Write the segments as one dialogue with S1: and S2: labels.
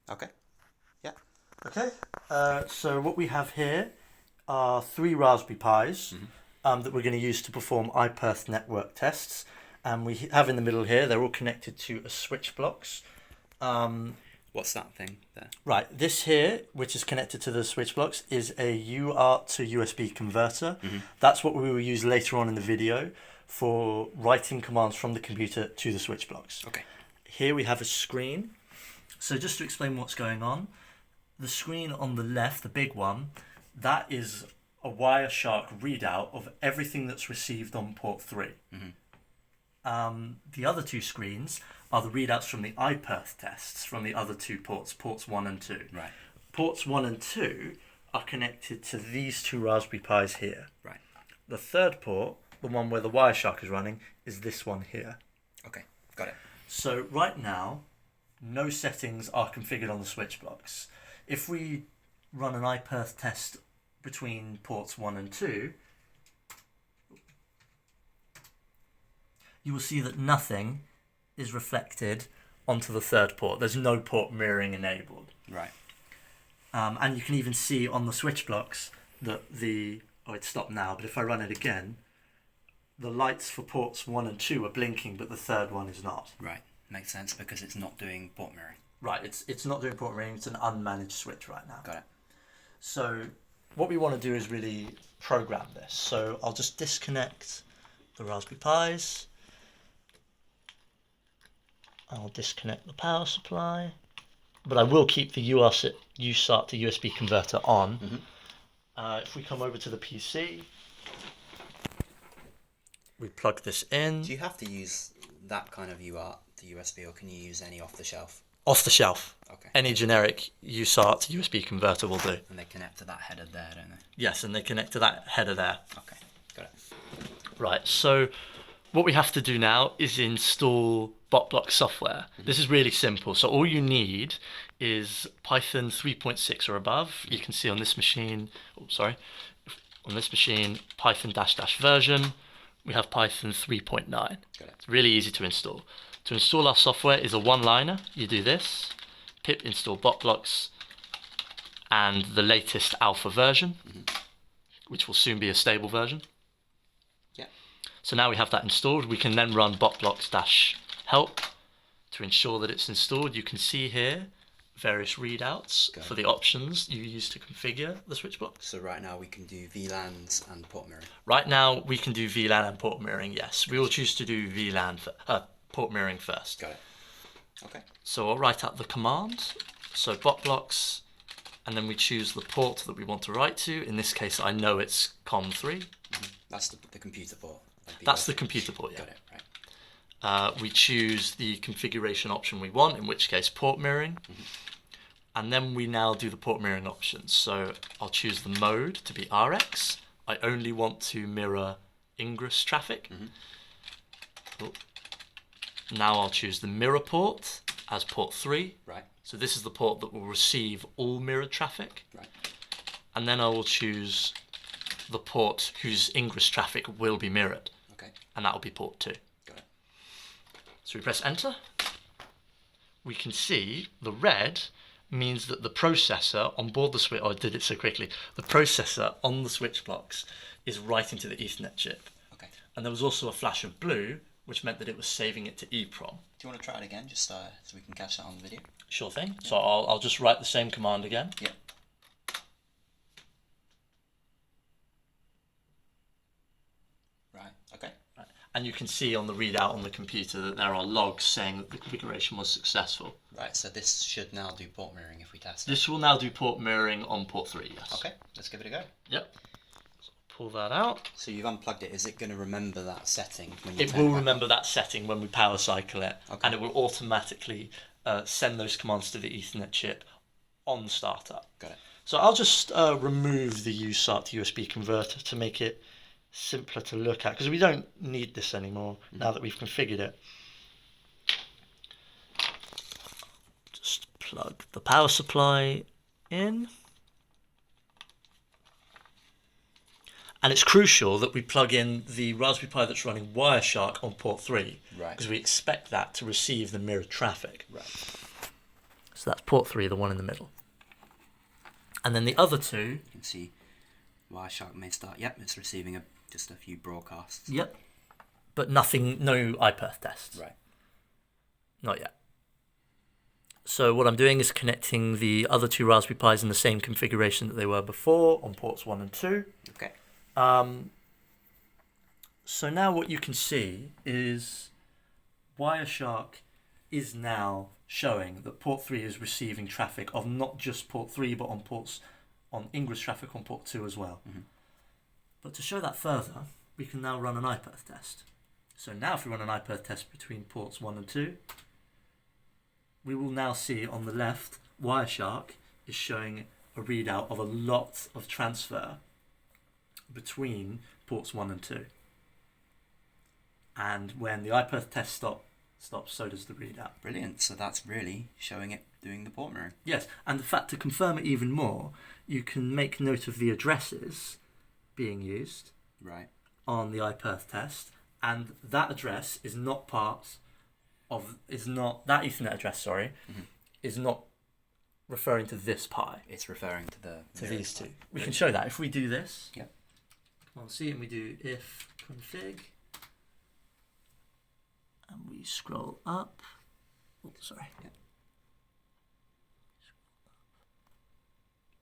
S1: Okay. Yeah.
S2: Okay, so what we have here are 3 Raspberry Pis that we're going to use to perform iPerth network tests. And we have in the middle here, they're all connected to a switch blocks.
S1: What's that thing there?
S2: Right, this here, which is connected to the switch blocks, is a UART to USB converter. That's what we will use later on in the video for writing commands from the computer to the switch blocks.
S1: Okay.
S2: Here we have a screen. So just to explain what's going on, the screen on the left, the big one, that is a Wireshark readout of everything that's received on port 3. The other 2 screens are the readouts from the iPerth tests from the other 2 ports, ports 1 and 2.
S1: Right.
S2: Ports 1 and 2 are connected to these 2 Raspberry Pis here.
S1: Right.
S2: The third port, the one where the Wireshark is running, is this one here.
S1: Okay. Got it.
S2: So right now, no settings are configured on the switch blocks. If we run an iPerth test between ports 1 and 2, you will see that nothing is reflected onto the third port. There's no port mirroring enabled.
S1: Right.
S2: And you can even see on the switch blocks that it stopped now, but if I run it again, the lights for ports 1 and 2 are blinking, but the third one is not.
S1: Right. Makes sense because it's not doing port mirroring.
S2: Right, it's not doing port mirroring, it's an unmanaged switch right now.
S1: Got it.
S2: So what we want to do is really program this. So I'll just disconnect the Raspberry Pis. I'll disconnect the power supply. But I will keep the UART to USB converter on. If we come over to the PC, we plug this in.
S1: Do you have to use that kind of UART to USB, or can you use any off the shelf?
S2: Off the shelf.
S1: Okay.
S2: Any generic UART to USB converter will do.
S1: And they connect to that header there, don't they?
S2: Yes, and they connect to that header there.
S1: Okay. Got it.
S2: Right, so what we have to do now is install Botblox software. This is really simple. So all you need is Python 3.6 or above. You can see on this machine, Python -- version. We have Python 3.9.
S1: Got it.
S2: It's really easy to install. To install our software is a one-liner. You do this, pip install Botblox and the latest alpha version, which will soon be a stable version.
S1: Yeah.
S2: So now we have that installed. We can then run botblox-help to ensure that it's installed. You can see here various readouts for the options you use to configure the switch blocks.
S1: So right now we can do VLANs and port mirroring.
S2: Right now we can do VLAN and port mirroring, yes. We will choose to do VLAN port mirroring first.
S1: Got it. Okay. So
S2: I'll write out the command. So botblox, and then we choose the port that we want to write to. In this case, I know it's COM3.
S1: That's the computer port.
S2: That's the computer port, yeah.
S1: Got it, right.
S2: We choose the configuration option we want, in which case port mirroring. And then we now do the port mirroring options. So I'll choose the mode to be RX. I only want to mirror ingress traffic. Now I'll choose the mirror port as port 3.
S1: Right.
S2: So this is the port that will receive all mirrored traffic.
S1: Right.
S2: And then I will choose the port whose ingress traffic will be mirrored.
S1: Okay.
S2: And that will be port 2.
S1: Got it.
S2: So we press enter. We can see the red means that the processor on board the switch, I did it so quickly, the processor on the switch blocks is writing to the Ethernet chip.
S1: Okay.
S2: And there was also a flash of blue, which meant that it was saving it to EEPROM.
S1: Do you want to try it again, just so we can catch that on the video?
S2: Sure thing. So I'll just write the same command again.
S1: Yep. Right, okay.
S2: Right. And you can see on the readout on the computer that there are logs saying that the configuration was successful.
S1: Right, so this should now do port mirroring if we test it.
S2: This will now do port mirroring on port 3, yes.
S1: Okay, let's give it a go.
S2: Yep. So pull that out.
S1: So you've unplugged it. Is it going to remember that setting when you
S2: It
S1: turn
S2: will
S1: back
S2: remember
S1: on?
S2: that setting when we power cycle it,
S1: Okay.
S2: and it will automatically send those commands to the Ethernet chip on startup.
S1: Got it.
S2: So I'll just remove the UART to USB converter to make it simpler to look at, because we don't need this anymore now that we've configured it. Just plug the power supply in. And it's crucial that we plug in the Raspberry Pi that's running Wireshark on port 3,
S1: Right.
S2: because we expect that to receive the mirrored traffic.
S1: Right.
S2: So that's port 3, the one in the middle. And then the other two...
S1: You can see Wireshark may start. Yep, it's receiving just a few broadcasts.
S2: Yep. But nothing, no iPerth tests.
S1: Right.
S2: Not yet. So what I'm doing is connecting the other two Raspberry Pis in the same configuration that they were before on ports 1 and 2.
S1: Okay.
S2: So now what you can see is Wireshark is now showing that port 3 is receiving traffic of not just port 3 but on ingress traffic on port 2 as well.
S1: Mm-hmm.
S2: But to show that further, we can now run an iPerth test. So now if we run an iPerth test between ports 1 and 2, we will now see on the left Wireshark is showing a readout of a lot of transfer between ports 1 and 2. And when the iPerth test stops, so does the readout.
S1: Brilliant. So that's really showing it doing the port mirroring.
S2: Yes, and in fact, to confirm it even more, you can make note of the addresses being used
S1: Right.
S2: on the iPerth test, and that address is not that Ethernet address, is not referring to this Pi.
S1: It's referring to
S2: These two. We can show that if we do this.
S1: Yep.
S2: Come on, see, and we do if config, and we scroll up. Oh, sorry.
S1: Yep.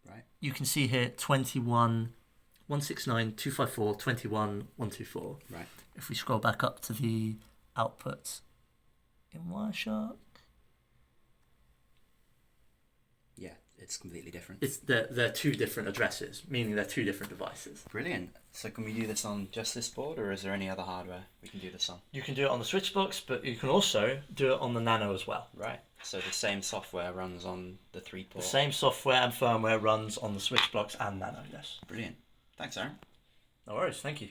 S1: Right.
S2: You can see here 21.169.254.21.124.
S1: Right.
S2: If we scroll back up to the outputs in Wireshark,
S1: Yeah, it's completely different.
S2: they're two different addresses, meaning they're two different devices.
S1: Brilliant. So can we do this on just this board, or is there any other hardware we can do this on?
S2: You can do it on the Switchbox, but you can also do it on the Nano as well.
S1: Right. So the same software runs on the 3-port.
S2: The same software and firmware runs on the Switchbox and Nano, yes.
S1: Brilliant. Thanks, Aaron.
S2: No worries, thank you.